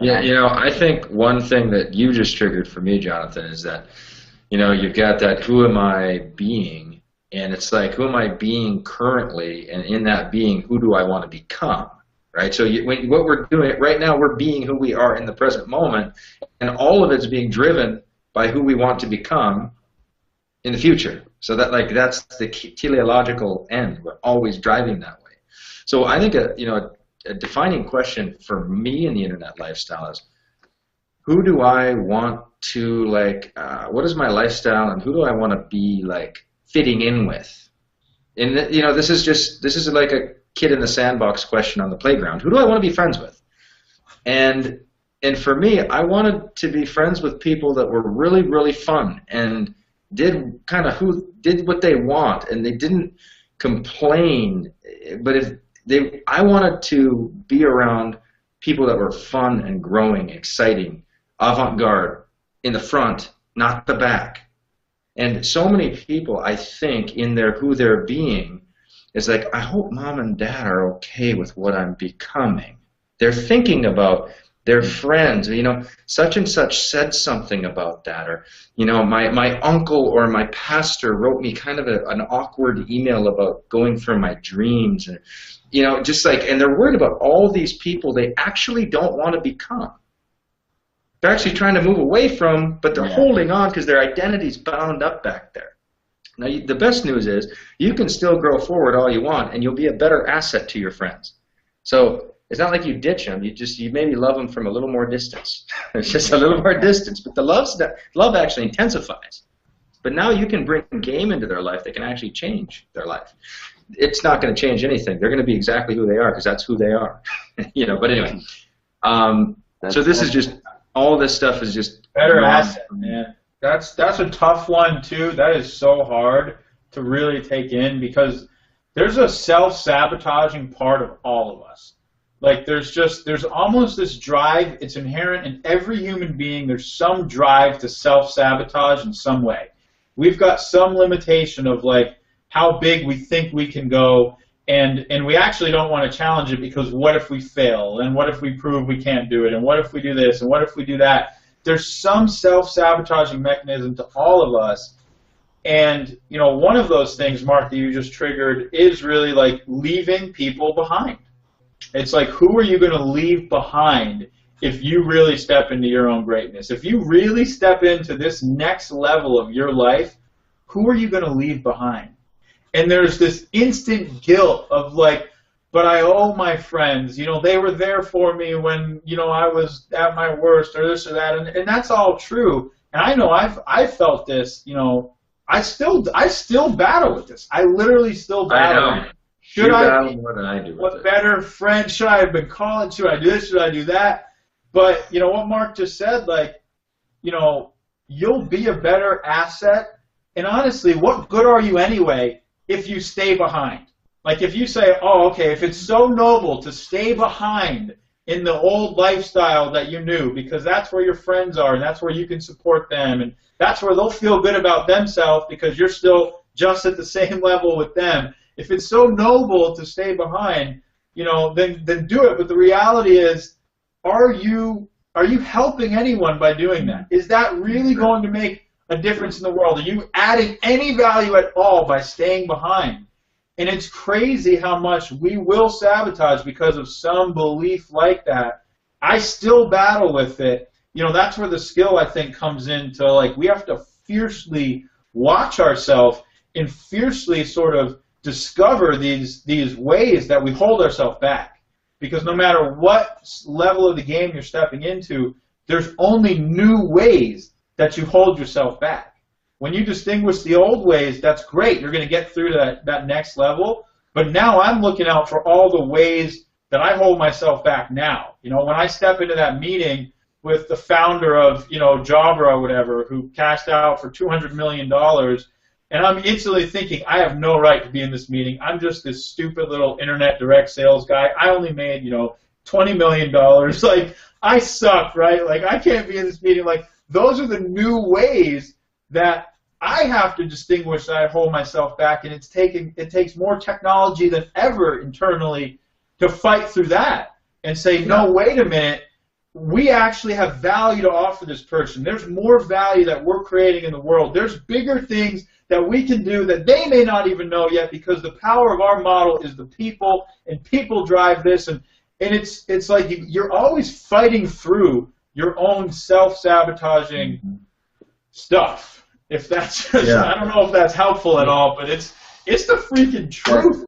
Yeah, I think one thing that you just triggered for me, Jonathan, is that, you've got that who am I being, and it's like, who am I being currently, and in that being, who do I want to become, right? So what we're doing right now, we're being who we are in the present moment, and all of it's being driven by who we want to become in the future. So that's the teleological end. We're always driving that way. So I think a defining question for me in the internet lifestyle is, who do I want to what is my lifestyle, and who do I want to be fitting in with? And this is like a kid in the sandbox question on the playground. Who do I want to be friends with? And for me, I wanted to be friends with people that were really, really fun and did what they want, and they didn't complain. But I wanted to be around people that were fun and growing, exciting, avant-garde, in the front, not the back. And so many people, I think, in who they're being, is like, I hope mom and dad are okay with what I'm becoming. They're thinking about their friends, such and such said something about that, or my uncle or my pastor wrote me kind of an awkward email about going for my dreams, and and they're worried about all these people they actually don't want to become. They're actually trying to move away from, but they're holding on because their identity's bound up back there. Now, the best news is you can still grow forward all you want, and you'll be a better asset to your friends. So it's not like you ditch them. You maybe love them from a little more distance. It's just a little more distance, but the love actually intensifies. But now you can bring game into their life that can actually change their life. It's not going to change anything. They're going to be exactly who they are because that's who they are. But anyway, so this is just, all this stuff is just better asset, man. That's a tough one too. That is so hard to really take in, because there's a self-sabotaging part of all of us. There's almost this drive. It's inherent in every human being. There's some drive to self-sabotage in some way. We've got some limitation of how big we think we can go, and we actually don't want to challenge it, because what if we fail, and what if we prove we can't do it, and what if we do this, and what if we do that? There's some self-sabotaging mechanism to all of us, and one of those things, Mark, that you just triggered is really leaving people behind. It's who are you going to leave behind if you really step into your own greatness? If you really step into this next level of your life, who are you going to leave behind? And there's this instant guilt of but I owe my friends, they were there for me when, I was at my worst, or this or that, and that's all true. And I know I've felt this, I still battle with this. I literally still battle. I know. Should I battle more than I do. What better friend should I have been calling? Should I do this? Should I do that? But what Mark just said, you'll be a better asset. And honestly, what good are you anyway if you stay behind? If you say, oh, okay, if it's so noble to stay behind in the old lifestyle that you knew, because that's where your friends are, and that's where you can support them, and that's where they'll feel good about themselves because you're still just at the same level with them. If it's so noble to stay behind, then do it. But the reality is, are you helping anyone by doing that? Is that really going to make a difference in the world? Are you adding any value at all by staying behind? And it's crazy how much we will sabotage because of some belief like that. I still battle with it. That's where the skill, I think, comes into, we have to fiercely watch ourselves and fiercely sort of discover these ways that we hold ourselves back. Because no matter what level of the game you're stepping into, there's only new ways that you hold yourself back. When you distinguish the old ways, that's great. You're going to get through to that next level. But now I'm looking out for all the ways that I hold myself back now. When I step into that meeting with the founder of, Jabra or whatever, who cashed out for $200 million, and I'm instantly thinking, I have no right to be in this meeting. I'm just this stupid little internet direct sales guy. I only made, $20 million. I suck, right? I can't be in this meeting. Those are the new ways that I have to distinguish that I hold myself back, and it takes more technology than ever internally to fight through that and say, no, wait a minute, we actually have value to offer this person. There's more value that we're creating in the world. There's bigger things that we can do that they may not even know yet, because the power of our model is the people, and people drive this. And it's like you're always fighting through your own self-sabotaging stuff. If that's, I don't know if that's helpful at all, but it's the freaking truth.